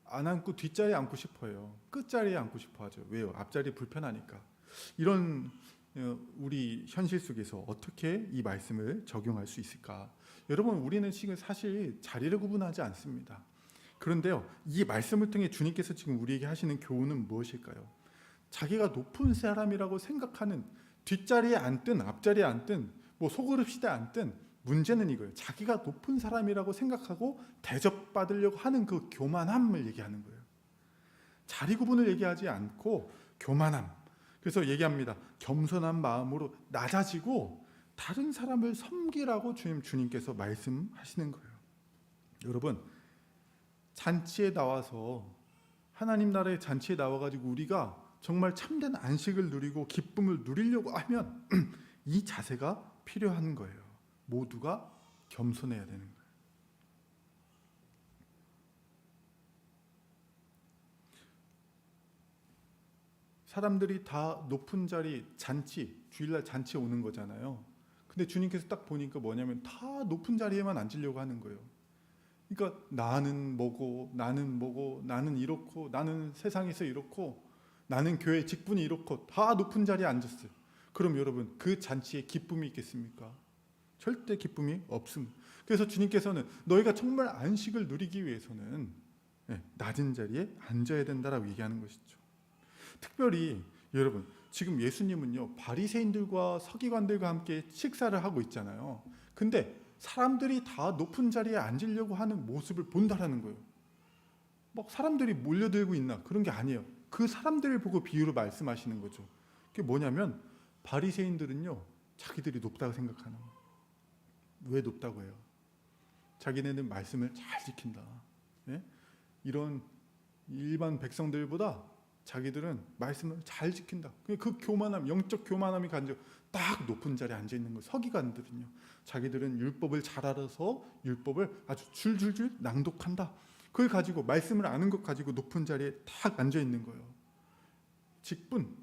안 앉고 뒷자리에 앉고 싶어요. 끝자리에 앉고 싶어 하죠. 왜요? 앞자리 불편하니까. 이런 우리 현실 속에서 어떻게 이 말씀을 적용할 수 있을까? 여러분, 우리는 지금 사실 자리를 구분하지 않습니다. 그런데요, 이 말씀을 통해 주님께서 지금 우리에게 하시는 교훈은 무엇일까요? 자기가 높은 사람이라고 생각하는, 뒷자리에 앉든 앞자리에 앉든 뭐 소그룹 시대에 앉든 문제는 이거예요. 자기가 높은 사람이라고 생각하고 대접받으려고 하는 그 교만함을 얘기하는 거예요. 자리 구분을 얘기하지 않고 교만함. 그래서 얘기합니다. 겸손한 마음으로 낮아지고 다른 사람을 섬기라고 주님께서 말씀하시는 거예요. 여러분, 잔치에 나와서 하나님 나라의 잔치에 나와가지고 우리가 정말 참된 안식을 누리고 기쁨을 누리려고 하면 이 자세가 필요한 거예요. 모두가 겸손해야 되는 거예요. 사람들이 다 높은 자리 잔치, 주일날 잔치에 오는 거잖아요. 근데 주님께서 딱 보니까 뭐냐면 다 높은 자리에만 앉으려고 하는 거예요. 그러니까 나는 뭐고 나는 이렇고 나는 세상에서 이렇고 나는 교회 직분이 이렇고 다 높은 자리에 앉았어요. 그럼 여러분, 그 잔치에 기쁨이 있겠습니까? 절대 기쁨이 없습니다. 그래서 주님께서는 너희가 정말 안식을 누리기 위해서는 낮은 자리에 앉아야 된다라고 얘기하는 것이죠. 특별히 여러분, 지금 예수님은요 바리새인들과 서기관들과 함께 식사를 하고 있잖아요. 근데 사람들이 다 높은 자리에 앉으려고 하는 모습을 본다라는 거예요. 막 사람들이 몰려들고 있나 그런 게 아니에요. 그 사람들을 보고 비유로 말씀하시는 거죠. 그게 뭐냐면 바리새인들은요 자기들이 높다고 생각하는 거예요. 왜 높다고 해요? 자기네는 말씀을 잘 지킨다. 이런 일반 백성들보다 자기들은 말씀을 잘 지킨다. 그 교만함, 영적 교만함이 가지고 딱 높은 자리에 앉아 있는 거. 서기관들은요, 자기들은 율법을 잘 알아서 율법을 아주 줄줄줄 낭독한다. 그걸 가지고 말씀을 아는 것 가지고 높은 자리에 딱 앉아 있는 거예요. 직분,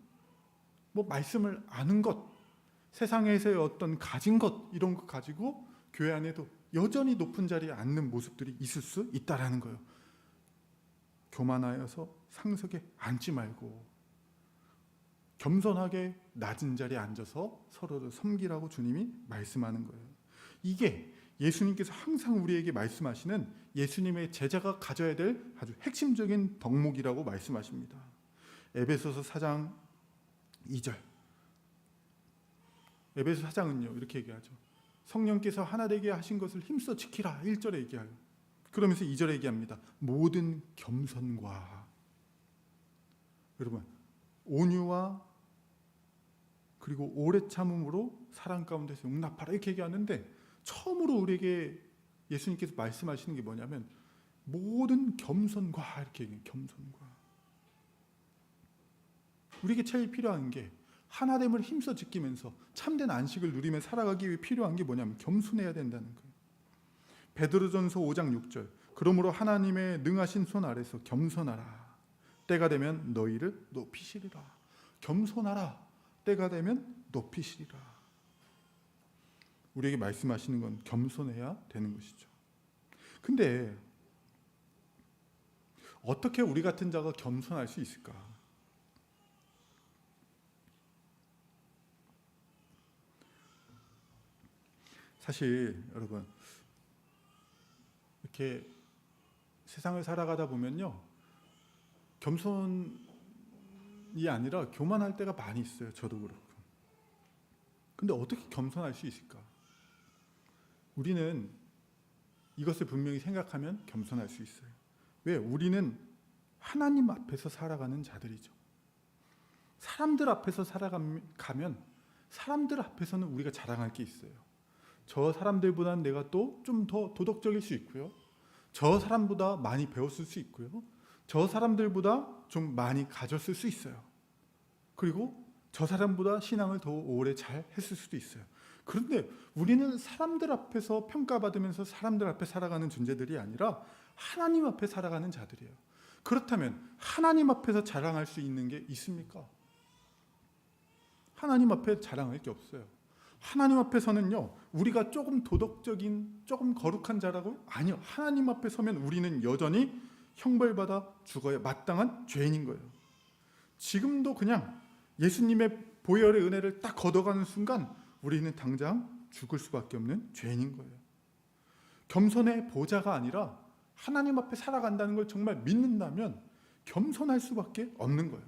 뭐 말씀을 아는 것, 세상에서의 어떤 가진 것 이런 것 가지고 교회 안에도 여전히 높은 자리에 앉는 모습들이 있을 수 있다라는 거예요. 교만하여서 상석에 앉지 말고 겸손하게 낮은 자리에 앉아서 서로를 섬기라고 주님이 말씀하는 거예요. 이게 예수님께서 항상 우리에게 말씀하시는 예수님의 제자가 가져야 될 아주 핵심적인 덕목이라고 말씀하십니다. 에베소서 4장 2절. 에베소 4장은요 이렇게 얘기하죠. 성령께서 하나 되게 하신 것을 힘써 지키라. 1절에 얘기해요. 그러면서 2절에 얘기합니다. 모든 겸손과, 여러분, 온유와 그리고 오래 참음으로 사랑 가운데서 용납하라 이렇게 얘기하는데, 처음으로 우리에게 예수님께서 말씀하시는 게 뭐냐면 모든 겸손과 이렇게 얘기해요. 겸손과. 우리에게 제일 필요한 게 하나됨을 힘써 지키면서 참된 안식을 누리며 살아가기 위해 필요한 게 뭐냐면 겸손해야 된다는 거예요. 베드로전서 5장 6절. 그러므로 하나님의 능하신 손 아래서 겸손하라. 때가 되면 너희를 높이시리라. 겸손하라. 때가 되면 높이시리라. 우리에게 말씀하시는 건 겸손해야 되는 것이죠. 근데 어떻게 우리 같은 자가 겸손할 수 있을까? 사실 여러분, 이렇게 세상을 살아가다 보면요, 겸손이 아니라 교만할 때가 많이 있어요. 저도 그렇고. 근데 어떻게 겸손할 수 있을까? 우리는 이것을 분명히 생각하면 겸손할 수 있어요. 왜? 우리는 하나님 앞에서 살아가는 자들이죠. 사람들 앞에서 살아가면 사람들 앞에서는 우리가 자랑할 게 있어요. 저 사람들보다는 내가 또 좀 더 도덕적일 수 있고요. 저 사람보다 많이 배웠을 수 있고요. 저 사람들보다 좀 많이 가졌을 수 있어요. 그리고 저 사람보다 신앙을 더 오래 잘 했을 수도 있어요. 그런데 우리는 사람들 앞에서 평가받으면서 사람들 앞에 살아가는 존재들이 아니라 하나님 앞에 살아가는 자들이에요. 그렇다면 하나님 앞에서 자랑할 수 있는 게 있습니까? 하나님 앞에 자랑할 게 없어요. 하나님 앞에서는요, 우리가 조금 도덕적인, 조금 거룩한 자라고? 아니요. 하나님 앞에 서면 우리는 여전히 형벌받아 죽어야 마땅한 죄인인 거예요. 지금도 그냥 예수님의 보혈의 은혜를 딱 걷어가는 순간 우리는 당장 죽을 수밖에 없는 죄인인 거예요. 겸손의 보좌가 아니라 하나님 앞에 살아간다는 걸 정말 믿는다면 겸손할 수밖에 없는 거예요.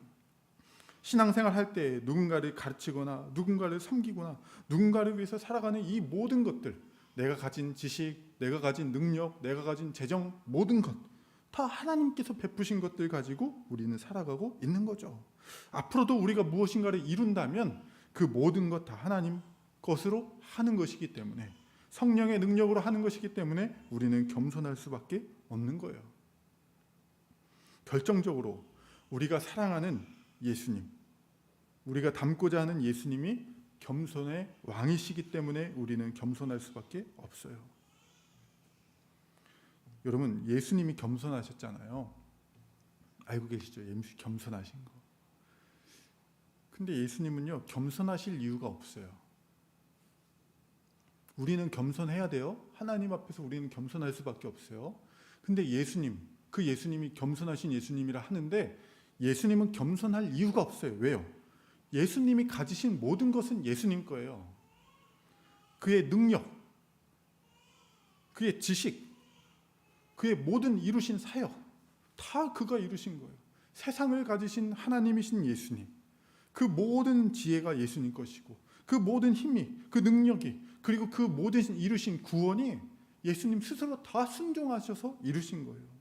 신앙생활 할 때 누군가를 가르치거나 누군가를 섬기거나 누군가를 위해서 살아가는 이 모든 것들, 내가 가진 지식, 내가 가진 능력, 내가 가진 재정, 모든 것 다 하나님께서 베푸신 것들 가지고 우리는 살아가고 있는 거죠. 앞으로도 우리가 무엇인가를 이룬다면 그 모든 것 다 하나님 것으로 하는 것이기 때문에, 성령의 능력으로 하는 것이기 때문에 우리는 겸손할 수밖에 없는 거예요. 결정적으로 우리가 사랑하는 예수님, 우리가 닮고자 하는 예수님이 겸손의 왕이시기 때문에 우리는 겸손할 수밖에 없어요. 여러분, 예수님이 겸손하셨잖아요. 알고 계시죠? 예수님 겸손하신 거. 근데 예수님은요, 겸손하실 이유가 없어요. 우리는 겸손해야 돼요. 하나님 앞에서 우리는 겸손할 수밖에 없어요. 근데 예수님, 그 예수님이 겸손하신 예수님이라 하는데 예수님은 겸손할 이유가 없어요. 왜요? 예수님이 가지신 모든 것은 예수님 거예요. 그의 능력, 그의 지식, 그의 모든 이루신 사역 다 그가 이루신 거예요. 세상을 가지신 하나님이신 예수님, 그 모든 지혜가 예수님 것이고 그 모든 힘이, 그 능력이, 그리고 그 모든 이루신 구원이 예수님 스스로 다 순종하셔서 이루신 거예요.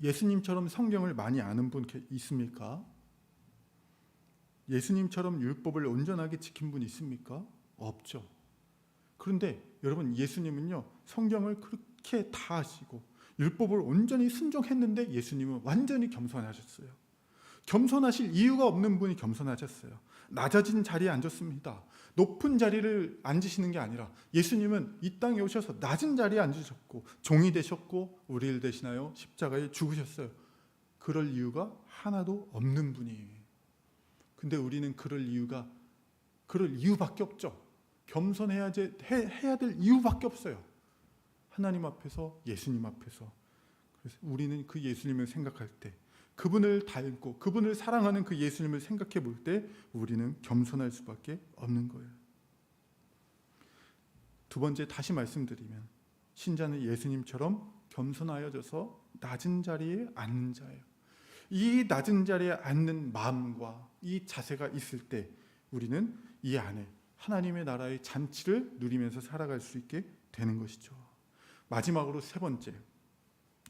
예수님처럼 성경을 많이 아는 분 있습니까? 예수님처럼 율법을 온전하게 지킨 분 있습니까? 없죠. 그런데 여러분, 예수님은요, 성경을 그렇게 다 아시고 율법을 온전히 순종했는데 예수님은 완전히 겸손하셨어요. 겸손하실 이유가 없는 분이 겸손하셨어요. 낮아진 자리에 앉았습니다. 높은 자리를 앉으시는 게 아니라 예수님은 이 땅에 오셔서 낮은 자리에 앉으셨고 종이 되셨고 우리를 대신하여 십자가에 죽으셨어요. 그럴 이유가 하나도 없는 분이에요. 근데 우리는 그럴 이유밖에 없죠. 겸손해야 될 이유밖에 없어요. 하나님 앞에서, 예수님 앞에서. 그래서 우리는 그 예수님을 생각할 때, 그분을 닮고 그분을 사랑하는 그 예수님을 생각해 볼 때 우리는 겸손할 수밖에 없는 거예요. 두 번째, 다시 말씀드리면 신자는 예수님처럼 겸손하여져서 낮은 자리에 앉는 자예요. 이 낮은 자리에 앉는 마음과 이 자세가 있을 때 우리는 이 안에 하나님의 나라의 잔치를 누리면서 살아갈 수 있게 되는 것이죠. 마지막으로 세 번째,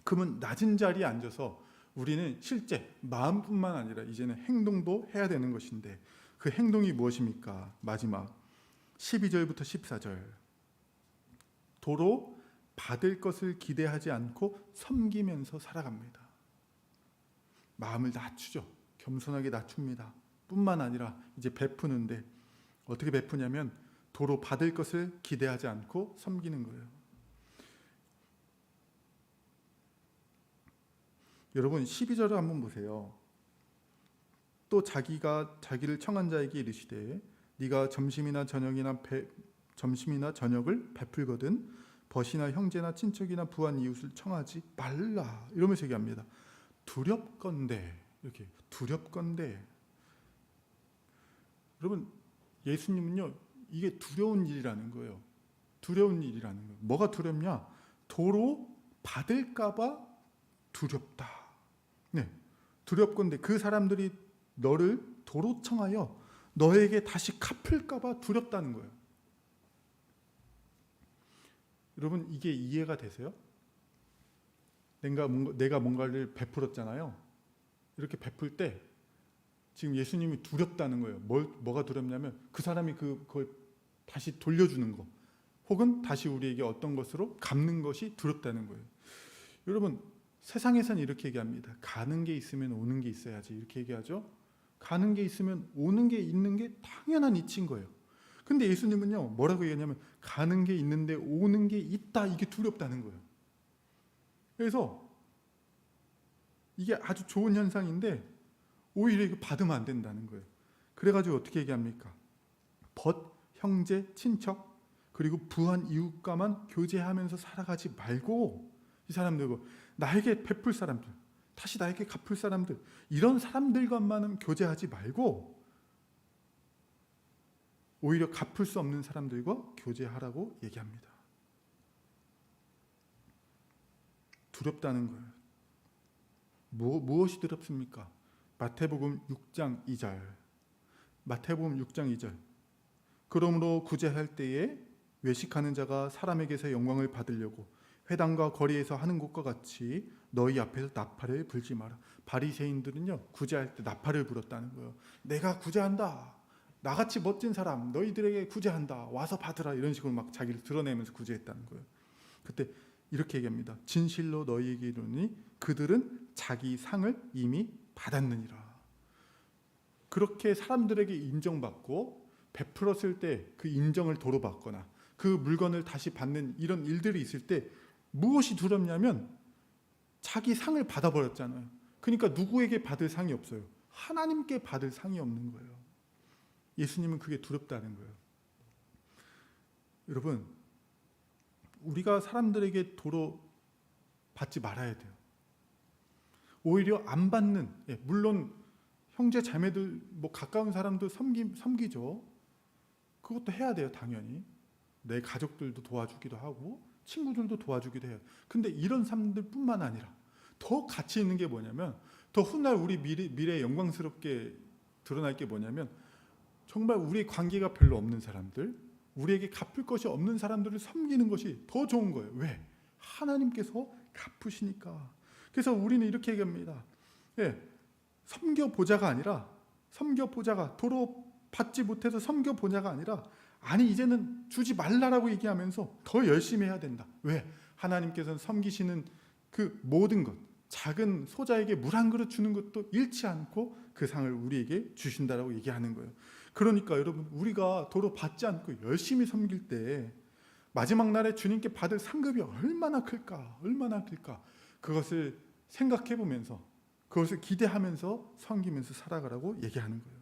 그러면 낮은 자리에 앉아서 우리는 실제 마음뿐만 아니라 이제는 행동도 해야 되는 것인데 그 행동이 무엇입니까? 마지막 12절부터 14절. 도로 받을 것을 기대하지 않고 섬기면서 살아갑니다. 마음을 낮추죠. 겸손하게 낮춥니다. 뿐만 아니라 이제 베푸는데 어떻게 베푸냐면 도로 받을 것을 기대하지 않고 섬기는 거예요. 여러분 12절을 한번 보세요. 또 자기가 자기를 청한 자에게 이르시되 네가 점심이나 저녁을 베풀거든 벗이나 형제나 친척이나 부한 이웃을 청하지 말라. 이러면서 얘기합니다. 두렵건대, 이렇게 두렵건대. 여러분, 예수님은요, 이게 두려운 일이라는 거예요. 두려운 일이라는 거예요. 뭐가 두렵냐? 도로 받을까봐 두렵다. 네, 두렵건대 그 사람들이 너를 도로 청하여 너에게 다시 갚을까봐 두렵다는 거예요. 여러분, 이게 이해가 되세요? 내가 뭔가를 베풀었잖아요. 이렇게 베풀 때 지금 예수님이 두렵다는 거예요. 뭐가 두렵냐면 그 사람이 그걸 다시 돌려주는 거, 혹은 다시 우리에게 어떤 것으로 갚는 것이 두렵다는 거예요. 여러분, 세상에서는 이렇게 얘기합니다. 가는 게 있으면 오는 게 있어야지, 이렇게 얘기하죠. 가는 게 있으면 오는 게 있는 게 당연한 이치인 거예요. 근데 예수님은요, 뭐라고 얘기하냐면 가는 게 있는데 오는 게 있다, 이게 두렵다는 거예요. 그래서 이게 아주 좋은 현상인데 오히려 이거 받으면 안 된다는 거예요. 그래가지고 어떻게 얘기합니까? 벗, 형제, 친척, 그리고 부한 이웃과만 교제하면서 살아가지 말고, 이 사람들, 나에게 베풀 사람들, 다시 나에게 갚을 사람들, 이런 사람들과만은 교제하지 말고 오히려 갚을 수 없는 사람들과 교제하라고 얘기합니다. 두렵다는 거예요. 무엇이 두렵습니까? 마태복음 6장 2절. 마태복음 6장 2절. 그러므로 구제할 때에 외식하는 자가 사람에게서 영광을 받으려고 회당과 거리에서 하는 것과 같이 너희 앞에서 나팔을 불지 마라. 바리새인들은요, 구제할 때 나팔을 불었다는 거예요. 내가 구제한다. 나같이 멋진 사람 너희들에게 구제한다. 와서 받으라. 이런 식으로 막 자기를 드러내면서 구제했다는 거예요. 그때 이렇게 얘기합니다. 진실로 너희에게 이르노니 그들은 자기 상을 이미 받았느니라. 그렇게 사람들에게 인정받고 베풀었을 때 그 인정을 도로 받거나 그 물건을 다시 받는 이런 일들이 있을 때 무엇이 두렵냐면 자기 상을 받아버렸잖아요. 그러니까 누구에게 받을 상이 없어요. 하나님께 받을 상이 없는 거예요. 예수님은 그게 두렵다는 거예요. 여러분, 우리가 사람들에게 도로 받지 말아야 돼요. 오히려 안 받는, 물론 형제 자매들, 가까운 사람도 섬기죠. 그것도 해야 돼요, 당연히. 내 가족들도 도와주기도 하고 친구들도 도와주기도 해요. 근데 이런 사람들뿐만 아니라 더 가치 있는 게 뭐냐면, 더 훗날 우리 미래에 영광스럽게 드러날 게 뭐냐면, 정말 우리의 관계가 별로 없는 사람들, 우리에게 갚을 것이 없는 사람들을 섬기는 것이 더 좋은 거예요. 왜? 하나님께서 갚으시니까. 그래서 우리는 이렇게 얘기합니다. 섬겨보자가 아니라, 도로 받지 못해서 섬겨보자가 아니라, 아니 이제는 주지 말라라고 얘기하면서 더 열심히 해야 된다. 왜? 하나님께서는 섬기시는 그 모든 것, 작은 소자에게 물 한 그릇 주는 것도 잃지 않고 그 상을 우리에게 주신다라고 얘기하는 거예요. 그러니까 여러분, 우리가 도로 받지 않고 열심히 섬길 때 마지막 날에 주님께 받을 상급이 얼마나 클까, 얼마나 클까, 그것을 생각해 보면서, 그것을 기대하면서 섬기면서 살아가라고 얘기하는 거예요.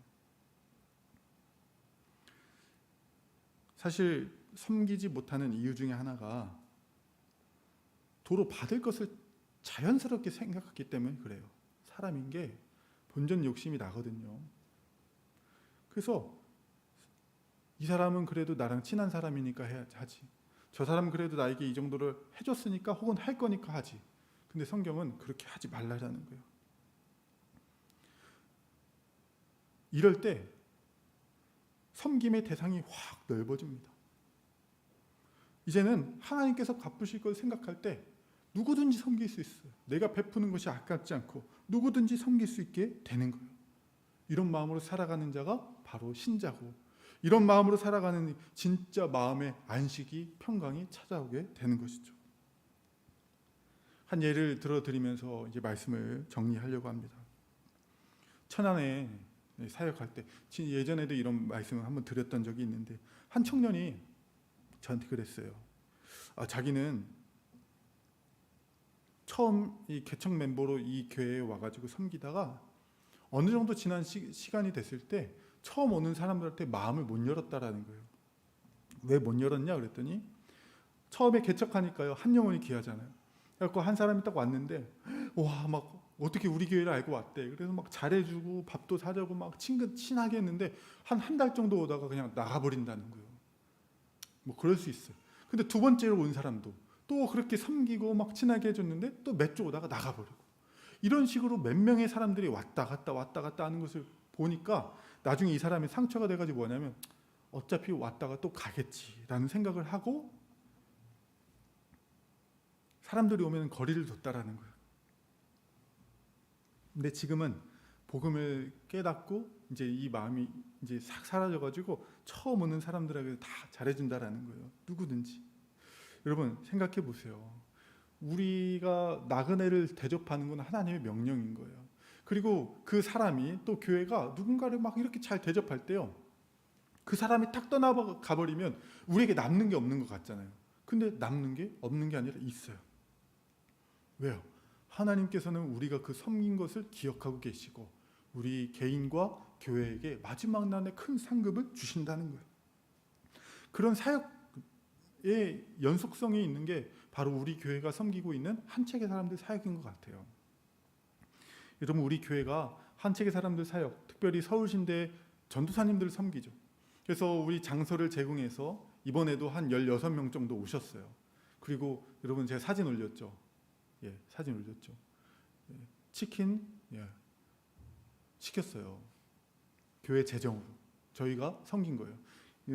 사실 섬기지 못하는 이유 중에 하나가 도로 받을 것을 자연스럽게 생각했기 때문에 그래요. 사람인 게 본전 욕심이 나거든요. 그래서 이 사람은 그래도 나랑 친한 사람이니까 하지, 저 사람은 그래도 나에게 이 정도를 해줬으니까 혹은 할 거니까 하지. 근데 성경은 그렇게 하지 말라라는 거예요. 이럴 때 섬김의 대상이 확 넓어집니다. 이제는 하나님께서 갚으실 걸 생각할 때 누구든지 섬길 수 있어요. 내가 베푸는 것이 아깝지 않고 누구든지 섬길 수 있게 되는 거예요. 이런 마음으로 살아가는 자가 바로 신자고, 이런 마음으로 살아가는 진짜 마음의 안식이, 평강이 찾아오게 되는 것이죠. 한 예를 들어드리면서 이제 말씀을 정리하려고 합니다. 천안에 사역할 때, 예전에도 이런 말씀을 한번 드렸던 적이 있는데, 한 청년이 저한테 그랬어요. 자기는 처음 이 개척 멤버로 이 교회에 와가지고 섬기다가 어느 정도 지난 시간이 됐을 때 처음 오는 사람들한테 마음을 못 열었다라는 거예요. 왜 못 열었냐 그랬더니 처음에 개척하니까요, 한 영혼이 귀하잖아요. 그래서 한 사람이 딱 왔는데 와, 막 어떻게 우리 교회를 알고 왔대. 그래서 막 잘해주고 밥도 사주고 막 친하게 했는데 한 달 정도 오다가 그냥 나가버린다는 거예요. 뭐 그럴 수 있어요. 근데 두 번째로 온 사람도 또 그렇게 섬기고 막 친하게 해줬는데 또 몇 주 오다가 나가버리고, 이런 식으로 몇 명의 사람들이 왔다 갔다 하는 것을 보니까 나중에 이 사람이 상처가 돼가지고 뭐냐면 어차피 왔다가 또 가겠지라는 생각을 하고 사람들이 오면 거리를 뒀다라는 거예요. 근데 지금은 복음을 깨닫고 이제 이 마음이 이제 싹 사라져가지고 처음 오는 사람들에게 다 잘해준다라는 거예요. 누구든지. 여러분 생각해 보세요. 우리가 나그네를 대접하는 건 하나님의 명령인 거예요. 그리고 그 사람이 또 교회가 누군가를 막 이렇게 잘 대접할 때요, 그 사람이 딱 떠나가 버리면 우리에게 남는 게 없는 것 같잖아요. 근데 남는 게 없는 게 아니라 있어요. 왜요? 하나님께서는 우리가 그 섬긴 것을 기억하고 계시고 우리 개인과 교회에게 마지막 날에 큰 상급을 주신다는 거예요. 그런 사역의 연속성이 있는 게 바로 우리 교회가 섬기고 있는 한책의 사람들 사역인 것 같아요. 여러분, 우리 교회가 한책의 사람들 사역, 특별히 서울신대 전도사님들을 섬기죠. 그래서 우리 장소를 제공해서 이번에도 한 16명 정도 오셨어요. 그리고 여러분 제가 사진 올렸죠. 사진 올렸죠. 치킨 시켰어요. 교회 재정으로 저희가 섬긴 거예요.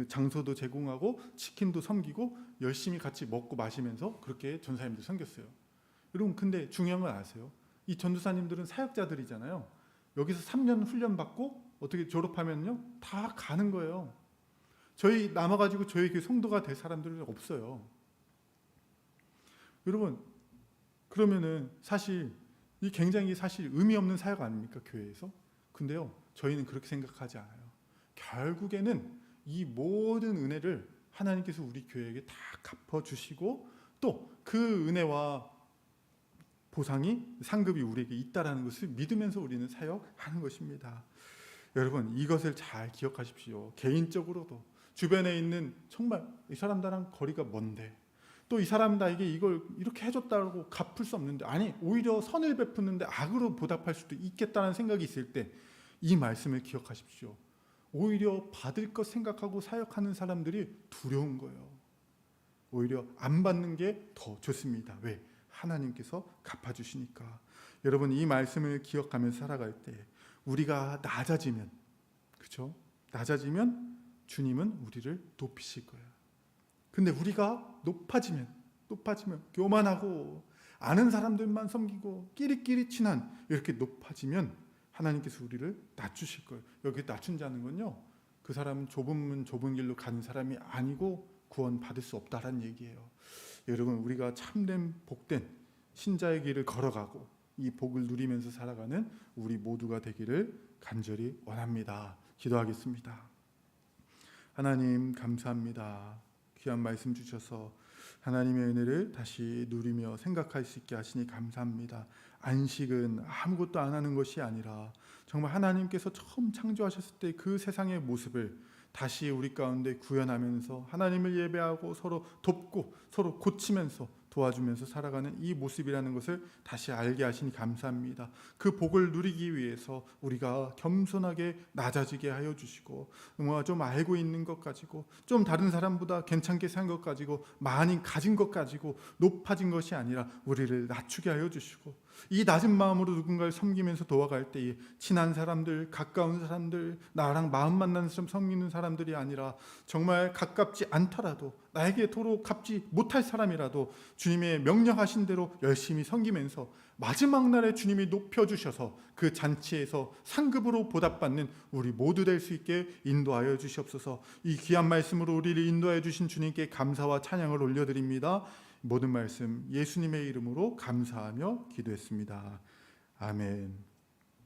장소도 제공하고 치킨도 섬기고 열심히 같이 먹고 마시면서 그렇게 전사님들 섬겼어요. 여러분, 근데 중요한 건 아세요? 이 전도사님들은 사역자들이잖아요. 여기서 3년 훈련 받고 어떻게 졸업하면요 다 가는 거예요. 저희 남아가지고 저희 교회 성도가 될 사람들은 없어요. 여러분, 그러면은 사실 이 굉장히 사실 의미 없는 사역 아닙니까, 교회에서? 근데요, 저희는 그렇게 생각하지 않아요. 결국에는 이 모든 은혜를 하나님께서 우리 교회에게 다 갚아주시고 또 그 은혜와 보상이, 상급이 우리에게 있다라는 것을 믿으면서 우리는 사역하는 것입니다. 여러분, 이것을 잘 기억하십시오. 개인적으로도 주변에 있는 정말 이 사람들랑 거리가 먼데 또 이 사람 나에게 이걸 이렇게 해줬다고 갚을 수 없는데, 아니 오히려 선을 베푸는데 악으로 보답할 수도 있겠다는 생각이 있을 때 이 말씀을 기억하십시오. 오히려 받을 것 생각하고 사역하는 사람들이 두려운 거예요. 오히려 안 받는 게 더 좋습니다. 왜? 하나님께서 갚아주시니까. 여러분, 이 말씀을 기억하면서 살아갈 때 우리가 낮아지면, 그렇죠? 낮아지면 주님은 우리를 높이실 거예요. 근데 우리가 높아지면 교만하고 아는 사람들만 섬기고 끼리끼리 친한, 이렇게 높아지면 하나님께서 우리를 낮추실 거예요. 여기 낮춘 자는 건요, 그 사람은 좁은 문 좁은 길로 가는 사람이 아니고 구원 받을 수 없다라는 얘기예요. 여러분, 우리가 참된 복된 신자의 길을 걸어가고 이 복을 누리면서 살아가는 우리 모두가 되기를 간절히 원합니다. 기도하겠습니다. 하나님, 감사합니다. 귀한 말씀 주셔서 하나님의 은혜를 다시 누리며 생각할 수 있게 하시니 감사합니다. 안식은 아무것도 안 하는 것이 아니라 정말 하나님께서 처음 창조하셨을 때 그 세상의 모습을 다시 우리 가운데 구현하면서 하나님을 예배하고 서로 돕고 서로 고치면서 도와주면서 살아가는 이 모습이라는 것을 다시 알게 하시니 감사합니다. 그 복을 누리기 위해서 우리가 겸손하게 낮아지게 하여 주시고, 좀 알고 있는 것 가지고, 좀 다른 사람보다 괜찮게 산 것 가지고, 많이 가진 것 가지고 높아진 것이 아니라 우리를 낮추게 하여 주시고, 이 낮은 마음으로 누군가를 섬기면서 도와갈 때에 친한 사람들, 가까운 사람들, 나랑 마음 만나는 사람 섬기는 사람들이 아니라 정말 가깝지 않더라도 나에게 도로 갚지 못할 사람이라도 주님의 명령하신 대로 열심히 섬기면서 마지막 날에 주님이 높여주셔서 그 잔치에서 상급으로 보답받는 우리 모두 될 수 있게 인도하여 주시옵소서. 이 귀한 말씀으로 우리를 인도하여 주신 주님께 감사와 찬양을 올려드립니다. 모든 말씀 예수님의 이름으로 감사하며 기도했습니다. 아멘.